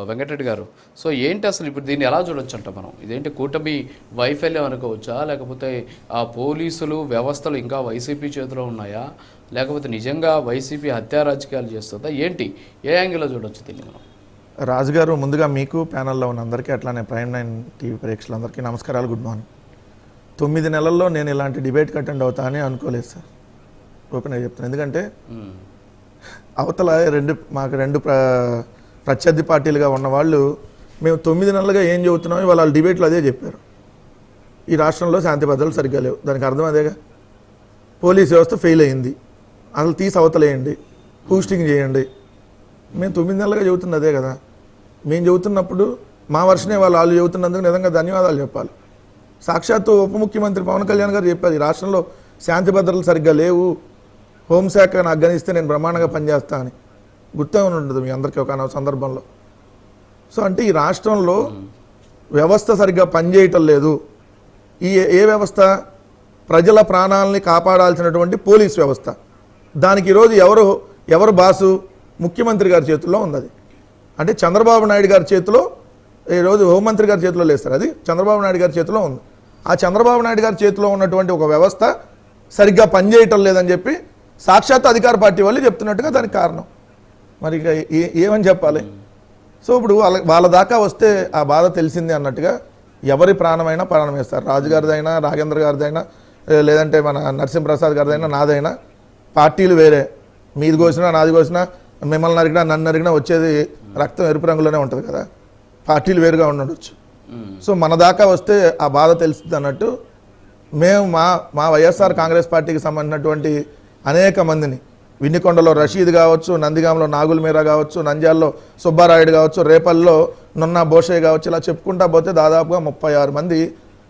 వెంకటరెడ్డి గారు, సో ఏంటి అసలు ఇప్పుడు దీన్ని ఎలా చూడొచ్చు అంట మనం? ఇదేంటి కూటమి వైఫల్యం అనుకోవచ్చా, లేకపోతే ఆ పోలీసులు వ్యవస్థలు ఇంకా వైసీపీ చేతిలో ఉన్నాయా, లేకపోతే నిజంగా వైసీపీ హత్యా రాజకీయాలు చేస్తుందా, ఏంటి ఏ యాంగిల్లో చూడొచ్చు దీన్ని మనం? రాజుగారు, ముందుగా మీకు ప్యానల్లో ఉన్న అందరికీ అట్లానే ప్రైమ్9 టీవీ ప్రేక్షకులందరికీ నమస్కారాలు, గుడ్ మార్నింగ్. 9 నెలల్లో నేను ఇలాంటి డిబేట్కి అటెండ్ అవుతా అని అనుకోలేదు సార్, ఓపెన్గా చెప్తాను. ఎందుకంటే అవతల మాకు రెండు ప్రత్యర్థి పార్టీలుగా ఉన్న వాళ్ళు మేము 9 నెలలుగా ఏం చెబుతున్నామో ఇవాళ వాళ్ళు డిబేట్లు అదే చెప్పారు. ఈ రాష్ట్రంలో శాంతి భద్రతలు సరిగ్గా లేవు, దానికి అర్థం అదేగా. పోలీస్ వ్యవస్థ ఫెయిల్ అయింది, అసలు తీసి అవతలేయండి, హూస్టింగ్ చేయండి. మేము 9 నెలలుగా చెబుతుంది అదే కదా. మేము చెబుతున్నప్పుడు మా వర్షనే వాళ్ళు చెబుతున్నందుకు నిజంగా ధన్యవాదాలు చెప్పాలి. సాక్షాత్తు ఉప ముఖ్యమంత్రి పవన్ కళ్యాణ్ గారు చెప్పారు, ఈ రాష్ట్రంలో శాంతి భద్రతలు సరిగ్గా లేవు, హోంశాఖ నాకు గణిస్తే నేను బ్రహ్మాండంగా పనిచేస్తా అని. గుర్తే ఉండదు మీ అందరికీ ఒక సందర్భంలో. సో అంటే ఈ రాష్ట్రంలో వ్యవస్థ సరిగ్గా పనిచేయటం లేదు. ఏ వ్యవస్థ? ప్రజల ప్రాణాలని కాపాడాల్సినటువంటి పోలీస్ వ్యవస్థ. దానికి ఈరోజు ఎవరు బాసు? ముఖ్యమంత్రి గారి చేతుల్లో ఉంది. అది అంటే చంద్రబాబు నాయుడు గారి చేతిలో, ఈరోజు హోంమంత్రి గారి చేతిలో లేదు సార్, అది చంద్రబాబు నాయుడు గారి చేతిలో ఉంది. ఆ చంద్రబాబు నాయుడు గారి చేతిలో ఉన్నటువంటి ఒక వ్యవస్థ సరిగ్గా పనిచేయటం లేదని చెప్పి సాక్షాత్ అధికార పార్టీ వాళ్ళు చెప్తున్నట్టుగా దానికి కారణం. మరి ఇక ఏమని చెప్పాలి? సో ఇప్పుడు వాళ్ళ దాకా వస్తే ఆ బాధ తెలిసింది అన్నట్టుగా ఎవరి ప్రాణమైనా ప్రాణం వేస్తారు. రాజుగారిదైనా, నాగేంద్ర గారిదైనా, లేదంటే మన నరసింహప్రసాద్ గారిదైనా, నాదైనా. పార్టీలు వేరే, మీది కోసినా నాది కోసినా, మిమ్మల్ని నరికినా నన్ను నరికినా వచ్చేది రక్తం ఎరుపు రంగులోనే ఉంటుంది కదా. పార్టీలు వేరుగా ఉండొచ్చు. సో మన దాకా వస్తే ఆ బాధ తెలుస్తుంది అన్నట్టు మేము మా వైఎస్ఆర్ కాంగ్రెస్ పార్టీకి సంబంధించినటువంటి అనేక మందిని, విన్నికొండలో రషీద్ కావచ్చు, నందిగాంలో నాగుల్ మీరా కావచ్చు, నంద్యాలలో సుబ్బారాయుడు కావచ్చు, రేపల్లో నున్నా బోషే కావచ్చు, ఇలా చెప్పుకుంటా పోతే దాదాపుగా 36 మంది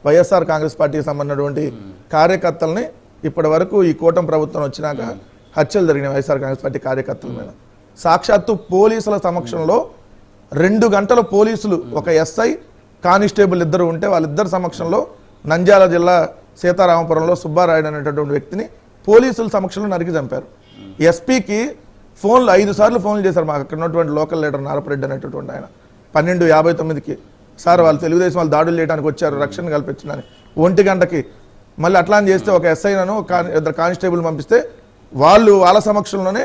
వైఎస్ఆర్ కాంగ్రెస్ పార్టీకి సంబంధించినటువంటి కార్యకర్తల్ని ఇప్పటి వరకు ఈ కూటమి ప్రభుత్వం వచ్చినాక హత్యలు జరిగిన వైఎస్ఆర్ కాంగ్రెస్ పార్టీ కార్యకర్తల మీద సాక్షాత్తు పోలీసుల సమక్షంలో 2 గంటల పోలీసులు, ఒక ఎస్ఐ కానిస్టేబుల్ ఇద్దరు ఉంటే వాళ్ళిద్దరు సమక్షంలో నంద్యాల జిల్లా సీతారామపురంలో సుబ్బారాయుడు అనేటటువంటి వ్యక్తిని పోలీసుల సమక్షంలో నరికి చంపారు. ఎస్పీకి 5 సార్లు ఫోన్లు చేశారు మాకు అక్కడ ఉన్నటువంటి లోకల్ లీడర్ నారపరెడ్డి అనేటటువంటి ఆయన. 12:59కి సార్ వాళ్ళు తెలుగుదేశం వాళ్ళు దాడులు చేయడానికి వచ్చారు, రక్షణ కల్పించడానికి. 1 గంటకి మళ్ళీ అట్లా చేస్తే ఒక ఎస్ఐను 2 కానిస్టేబుల్ పంపిస్తే వాళ్ళ సమక్షంలోనే,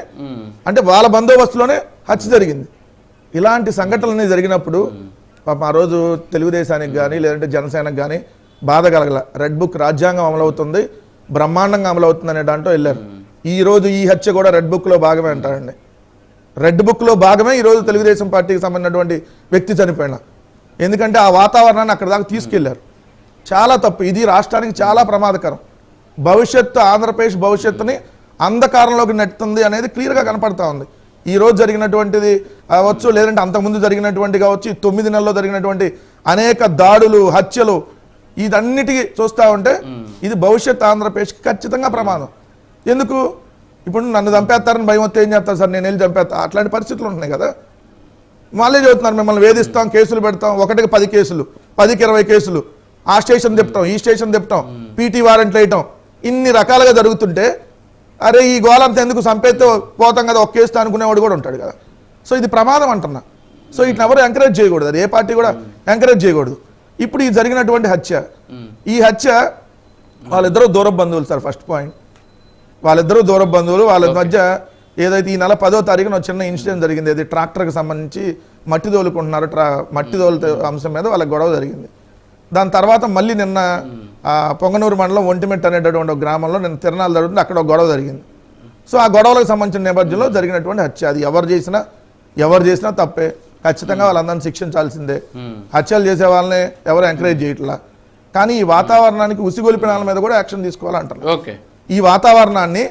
అంటే వాళ్ళ బందోబస్తులోనే హత్య జరిగింది. ఇలాంటి సంఘటనలన్నీ జరిగినప్పుడు పాపం ఆ రోజు తెలుగుదేశానికి కానీ లేదంటే జనసేనకు కానీ బాధ కలగల. రెడ్ బుక్ రాజ్యాంగం అమలవుతుంది, బ్రహ్మాండంగా అమలవుతుంది అనే దాంట్లో వెళ్ళారు. ఈ రోజు ఈ హత్య కూడా రెడ్ బుక్లో భాగమే అంటారండి. రెడ్ బుక్లో భాగమే ఈరోజు తెలుగుదేశం పార్టీకి సంబంధించినటువంటి వ్యక్తి చనిపోయిన. ఎందుకంటే ఆ వాతావరణాన్ని అక్కడ దాకా తీసుకెళ్లారు. చాలా తప్పు. ఇది రాష్ట్రానికి చాలా ప్రమాదకరం. ఆంధ్రప్రదేశ్ భవిష్యత్తుని అంధకారంలోకి నెట్టుతుంది అనేది క్లియర్గా కనపడతా ఉంది. ఈ రోజు జరిగినటువంటిది కావచ్చు, లేదంటే అంతకుముందు జరిగినటువంటి కావచ్చు, 9 నెలల్లో జరిగినటువంటి అనేక దాడులు, హత్యలు, ఇదన్నిటికీ చూస్తూ ఉంటే ఇది భవిష్యత్ ఆంధ్రప్రదేశ్కి ఖచ్చితంగా ప్రమాదం. ఎందుకు? ఇప్పుడు నన్ను చంపేస్తారని భయం వస్తే ఏం చేస్తారు సార్, నేను వెళ్ళి చంపేస్తా, అట్లాంటి పరిస్థితులు ఉంటున్నాయి కదా. వాళ్ళే చెబుతున్నారు మిమ్మల్ని వేధిస్తాం, కేసులు పెడతాం, 1కి 10 కేసులు, 10కి 20 కేసులు, ఆ స్టేషన్ తిప్పుతాం, ఈ స్టేషన్ తిప్పుతాం, పీటీ వారెంట్లు వేయటం, ఇన్ని రకాలుగా జరుగుతుంటే అరే ఈ గోలంతా ఎందుకు, చంపేస్తే పోతాం కదా, ఒక కేసు అనుకునేవాడు కూడా ఉంటాడు కదా. సో ఇది ప్రమాదం అంటున్నా. సో ఇట్లా ఎవరు ఎంకరేజ్ చేయకూడదు, అది ఏ పార్టీ కూడా ఎంకరేజ్ చేయకూడదు. ఇప్పుడు ఈ జరిగినటువంటి హత్య, ఈ హత్య వాళ్ళిద్దరూ దూరపు బంధువులు సార్. ఫస్ట్ పాయింట్, వాళ్ళిద్దరూ దూరపు బంధువులు. వాళ్ళ మధ్య ఏదైతే ఈ నెల 10వ తారీఖున చిన్న ఇన్సిడెంట్ జరిగింది, అది ట్రాక్టర్కి సంబంధించి మట్టి తోలుకుంటున్నారు, మట్టి తోలు అంశం మీద వాళ్ళకి గొడవ జరిగింది. దాని తర్వాత మళ్ళీ నిన్న పొంగనూరు మండలం ఒంటిమెట్టు అనేటటువంటి ఒక గ్రామంలో నిన్న తిరణాలు జరుగుతుంది, అక్కడ ఒక గొడవ జరిగింది. సో ఆ గొడవలకు సంబంధించిన నేపథ్యంలో జరిగినటువంటి హత్య. అది ఎవరు చేసినా తప్పే, ఖచ్చితంగా వాళ్ళందరినీ శిక్షించాల్సిందే. హత్యలు చేసే వాళ్ళని ఎవరు ఎంకరేజ్ చేయట్లా. కానీ ఈ వాతావరణానికి ఉసిగొలిపిన వాళ్ళ మీద కూడా యాక్షన్ తీసుకోవాలంటారు. ఈ వాతావరణాన్ని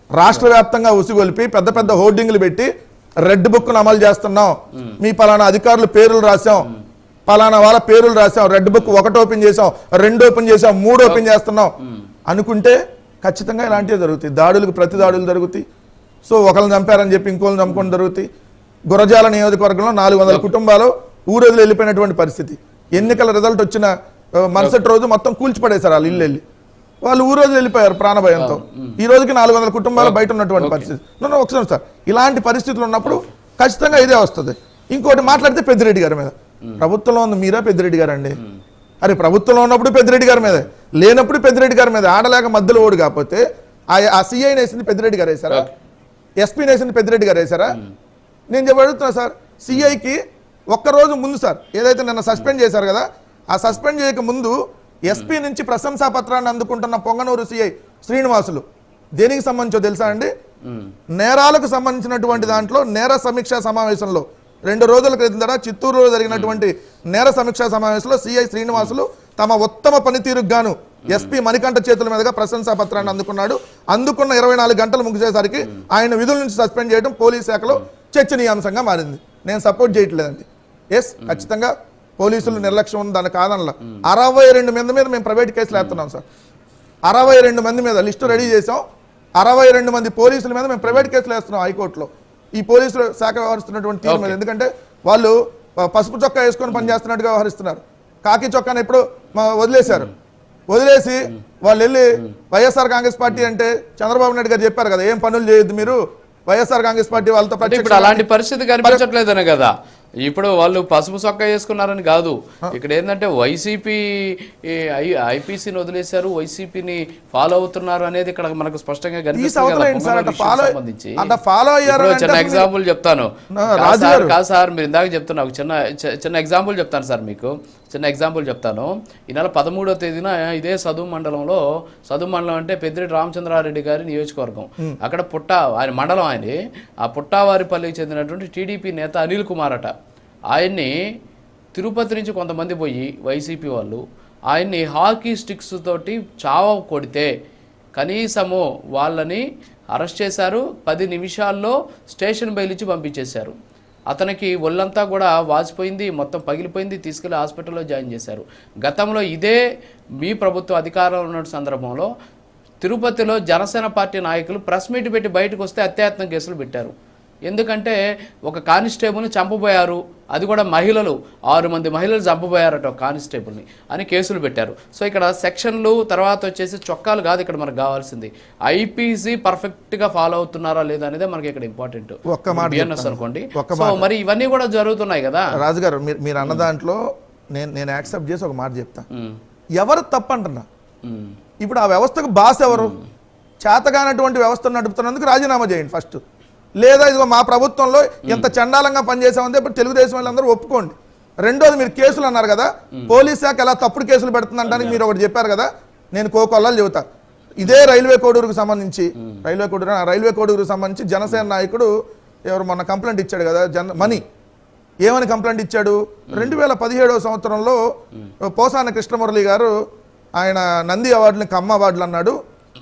రాష్ట్ర వ్యాప్తంగా ఉసిగొలిపి పెద్ద పెద్ద హోర్డింగ్లు పెట్టి రెడ్ బుక్ను అమలు చేస్తున్నాం, మీ పలానా అధికారులు పేర్లు రాసాం, పలానా వాళ్ళ పేర్లు రాసాం, రెడ్ బుక్ 1 ఓపెన్ చేసాం, 2 ఓపెన్ చేసాం, 3 ఓపెన్ చేస్తున్నాం అనుకుంటే ఖచ్చితంగా ఇలాంటివి జరుగుతాయి. దాడులకు ప్రతి దాడులు జరుగుతాయి. సో ఒకరిని చంపారని చెప్పి ఇంకోళ్ళని చంపుకొని జరుగుతాయి. గురజాల నియోజకవర్గంలో 400 కుటుంబాలు ఊరొదిలి వెళ్ళిపోయినటువంటి పరిస్థితి. ఎన్నికల రిజల్ట్ వచ్చిన మరుసటి రోజు మొత్తం కూల్చిపడేశారు వాళ్ళు ఇల్లు వెళ్ళి. వాళ్ళు ఊరోజు వెళ్ళిపోయారు ప్రాణభయంతో. ఈ రోజుకి 400 కుటుంబాలు బయట ఉన్నటువంటి పరిస్థితి. ఒకసారి సార్, ఇలాంటి పరిస్థితులు ఉన్నప్పుడు ఖచ్చితంగా ఇదే వస్తుంది. ఇంకోటి మాట్లాడితే పెద్దిరెడ్డి గారి మీద. ప్రభుత్వంలో ఉంది మీరా పెద్దిరెడ్డి గారు అండి? అరే ప్రభుత్వంలో ఉన్నప్పుడు పెద్దిరెడ్డి గారి మీదే, లేనప్పుడు పెద్దిరెడ్డి గారి మీద. ఆడలేక మధ్యలో ఓడి కాకపోతే ఆ సిఐని వేసింది పెద్దిరెడ్డి గారు వేసారా? ఎస్పీని వేసింది పెద్దిరెడ్డి గారు వేసారా? నేను అడుగుతున్నా సార్, సిఐకి ఒక్కరోజు ముందు సార్ ఏదైతే నిన్న సస్పెండ్ చేశారు కదా, ఆ సస్పెండ్ చేయక ముందు ఎస్పీ నుంచి ప్రశంసా పత్రాన్ని అందుకుంటున్న పొంగనూరు సిఐ శ్రీనివాసులు దేనికి సంబంధించో తెలుసా అండి? నేరాలకు సంబంధించినటువంటి దాంట్లో నేర సమీక్షా సమావేశంలో 2 రోజుల క్రితం చిత్తూరులో జరిగినటువంటి నేర సమీక్షా సమావేశంలో సిఐ శ్రీనివాసులు తమ ఉత్తమ పనితీరుకు గాను ఎస్పీ మణికంఠ చేతుల మీదుగా ప్రశంసా పత్రాన్ని అందుకున్నాడు. అందుకున్న 24 గంటలు ముగిసేసరికి ఆయన విధుల నుంచి సస్పెండ్ చేయడం పోలీస్ శాఖలో చర్చనీయాంశంగా మారింది. నేను సపోర్ట్ చేయట్లేదండి. ఎస్, ఖచ్చితంగా పోలీసులు నిర్లక్ష్యం ఉంది, దాని కాదనలా. 62 మంది మీద మేము ప్రైవేట్ కేసులు వేస్తున్నాం సార్. 62 మంది మీద లిస్టు రెడీ చేసాం. 62 మంది పోలీసుల మీద మేము ప్రైవేట్ కేసులు వేస్తున్నాం హైకోర్టులో ఈ పోలీసుల శాఖ వ్యవహరిస్తున్నటువంటి తీరు మీద. ఎందుకంటే వాళ్ళు పసుపు చొక్కా వేసుకొని పనిచేస్తున్నట్టుగా వ్యవహరిస్తున్నారు. కాకి చొక్కాను ఎప్పుడు వదిలేశారు. వదిలేసి వాళ్ళు వెళ్ళి వైఎస్ఆర్ కాంగ్రెస్ పార్టీ అంటే చంద్రబాబు నాయుడు గారు చెప్పారు కదా, ఏం పనులు చేయొద్దు మీరు, వైఎస్ఆర్ కాంగ్రెస్ పార్టీ వాళ్ళతో. ఇప్పుడు అలాంటి పరిస్థితి కనిపించట్లేదనే కదా, ఇప్పుడు వాళ్ళు పసుపు సొక్క వేసుకున్నారని కాదు. ఇక్కడ ఏంటంటే వైసీపీ ఐపీసీని వదిలేశారు, వైసీపీని ఫాలో అవుతున్నారు అనేది ఇక్కడ మనకు స్పష్టంగా కనిపిస్తుంది. చిన్న ఎగ్జాంపుల్ చెప్తాను కాదు సార్, మీరు ఇందాక చెప్తున్నా ఒక చిన్న ఎగ్జాంపుల్ చెప్తాను సార్, మీకు చిన్న ఎగ్జాంపుల్ చెప్తాను. ఈ నెల 13వ తేదీన ఇదే సదువు మండలం అంటే పెద్దిరెడ్డి రామచంద్రారెడ్డి గారి నియోజకవర్గం, అక్కడ ఆయన మండలం ఆ పుట్టావారిపల్లికి చెందినటువంటి టీడీపీ నేత అనిల్ కుమార్ అట, ఆయన్ని తిరుపతి నుంచి కొంతమంది పోయి వైసీపీ వాళ్ళు ఆయన్ని హాకీ స్టిక్స్ తోటి చావ కొడితే కనీసము వాళ్ళని అరెస్ట్ చేశారు. 10 నిమిషాల్లో స్టేషన్ బెయిల్ ఇచ్చి పంపించేశారు. అతనికి ఒళ్ళంతా కూడా వాసిపోయింది, మొత్తం పగిలిపోయింది, తీసుకెళ్లి హాస్పిటల్లో జాయిన్ చేశారు. గతంలో ఇదే మీ ప్రభుత్వం అధికారంలో ఉన్న సందర్భంలో తిరుపతిలో జనసేన పార్టీ నాయకులు ప్రెస్ మీట్ పెట్టి బయటకు వస్తే అత్యాయత్నం కేసులు పెట్టారు. ఎందుకంటే ఒక కానిస్టేబుల్ని చంపబోయారు, అది కూడా మహిళలు, 6 మంది మహిళలు చంపబోయారట ఒక కానిస్టేబుల్ని అని కేసులు పెట్టారు. సో ఇక్కడ సెక్షన్లు తర్వాత వచ్చేసి చొక్కాలు కాదు ఇక్కడ మనకు కావాల్సింది, ఐపీసీ పర్ఫెక్ట్గా ఫాలో అవుతున్నారా లేదా అనేది మనకి ఇక్కడ ఇంపార్టెంట్. బిఎన్ఎస్ అనుకోండి. సో మరి ఇవన్నీ కూడా జరుగుతున్నాయి కదా. రాజుగారు మీరు అన్న దాంట్లో నేను యాక్సెప్ట్ చేసి ఒక మాట చెప్తా. ఎవరు తప్పంటున్నా, ఇప్పుడు ఆ వ్యవస్థకు బాస్ ఎవరు? చేతగానటువంటి వ్యవస్థను నడుపుతున్నందుకు రాజీనామా చేయండి ఫస్ట్. లేదా ఇదిగో మా ప్రభుత్వంలో ఎంత చండాలంగా పనిచేసామంటే ఇప్పుడు తెలుగుదేశం వాళ్ళందరూ ఒప్పుకోండి. రెండోది మీరు కేసులు అన్నారు కదా, పోలీస్ శాఖ ఎలా తప్పుడు కేసులు పెడుతుందంటానికి మీరు ఒకటి చెప్పారు కదా, నేను కోకొల్లాలు చెబుతా. ఇదే రైల్వే కోడూరుకు సంబంధించి రైల్వే కోడూరుకు సంబంధించి జనసేన నాయకుడు ఎవరు మొన్న కంప్లైంట్ ఇచ్చాడు కదా, మనీ ఏమని కంప్లైంట్ ఇచ్చాడు? 2017వ సంవత్సరంలో పోసాన కృష్ణమురళి గారు ఆయన నంది అవార్డుని కమ్మ అవార్డులు అన్నాడు.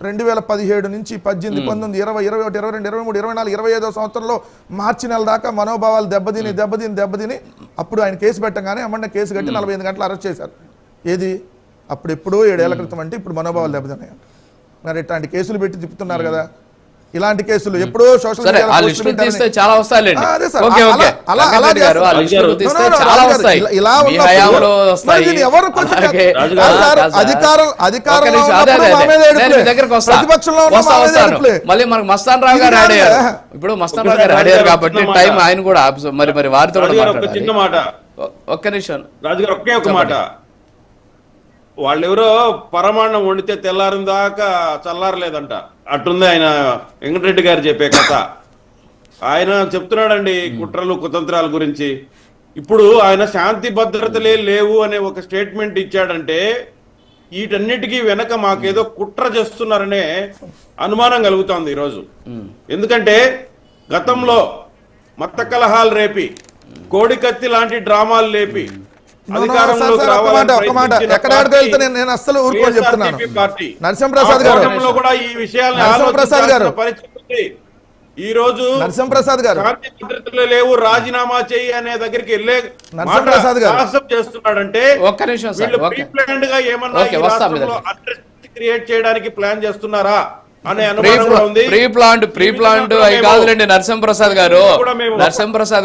2017 నుంచి 18, 19, 20, 21, 22, 23, 24, 25వ సంవత్సరంలో మార్చి నెల దాకా మనోభావాలు దెబ్బతిని అప్పుడు ఆయన కేసు పెట్టగానే అమ్మంటే కేసు కట్టి 45 గంటలు అరెస్ట్ చేశారు. ఏది అప్పుడు ఎప్పుడో 7 ఏళ్ల క్రితం అంటే ఇప్పుడు మనోభావాలు దెబ్బతిన్నాయి. మరి ఇట్లాంటి కేసులు పెట్టి తిప్పుతున్నారు కదా, ఇలాంటి కేసులు ఎప్పుడో సోషల్ మీడియాలో చాలా వస్తాయి. మళ్ళీ మనకు మస్తాన్ రావు గారు అడిగారు, ఇప్పుడు మస్తాన్ రావు గారు అడిగారు కాబట్టి టైం ఆయన కూడా మరి వారితో ఒక్క నిమిషం రాజుగారు ఒకే ఒక మాట. వాళ్ళెవరో పరమాన్నం వండితే తెల్లారిన దాకా చల్లారలేదంట, అట్టుంది ఆయన వెంకటరెడ్డి గారు చెప్పే కథ. ఆయన చెప్తున్నాడండి కుట్రలు కుతంత్రాల గురించి. ఇప్పుడు ఆయన శాంతి భద్రతలే లేవు అనే ఒక స్టేట్మెంట్ ఇచ్చాడంటే వీటన్నిటికీ వెనక మాకేదో కుట్ర చేస్తున్నారనే అనుమానం కలుగుతోంది ఈరోజు. ఎందుకంటే గతంలో మత కలహాలు రేపి, కోడికత్తి లాంటి డ్రామాలు లేపి నరసింహప్రసాద్ గారు లేవు రాజీనామా చేయి అనే దగ్గరికి వెళ్ళే చేస్తున్నాడంటే ప్లాన్ గా ఏమన్నా క్రియేట్ చేయడానికి ప్లాన్ చేస్తున్నారా అనే ప్రీ ప్లాంట్ అవి కాదులేండి నరసింహప్రసాద్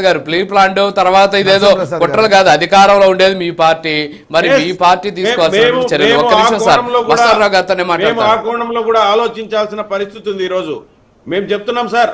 గారు ప్రీ ప్లాంట్ తర్వాత ఇదేదో కుట్రలు కాదు, అధికారంలో ఉండేది మీ పార్టీ, మరి మీ పార్టీ తీసుకోవాల్సిన చర్యలు. ఒక్క నిమిషం సార్, మస్తాన్ రావు గారితోనే మాట్లాడతాను. ఆ కోణంలో కూడా ఆలోచించాల్సిన పరిస్థితి ఉంది. ఈ రోజు మేము చెప్తున్నాం సార్,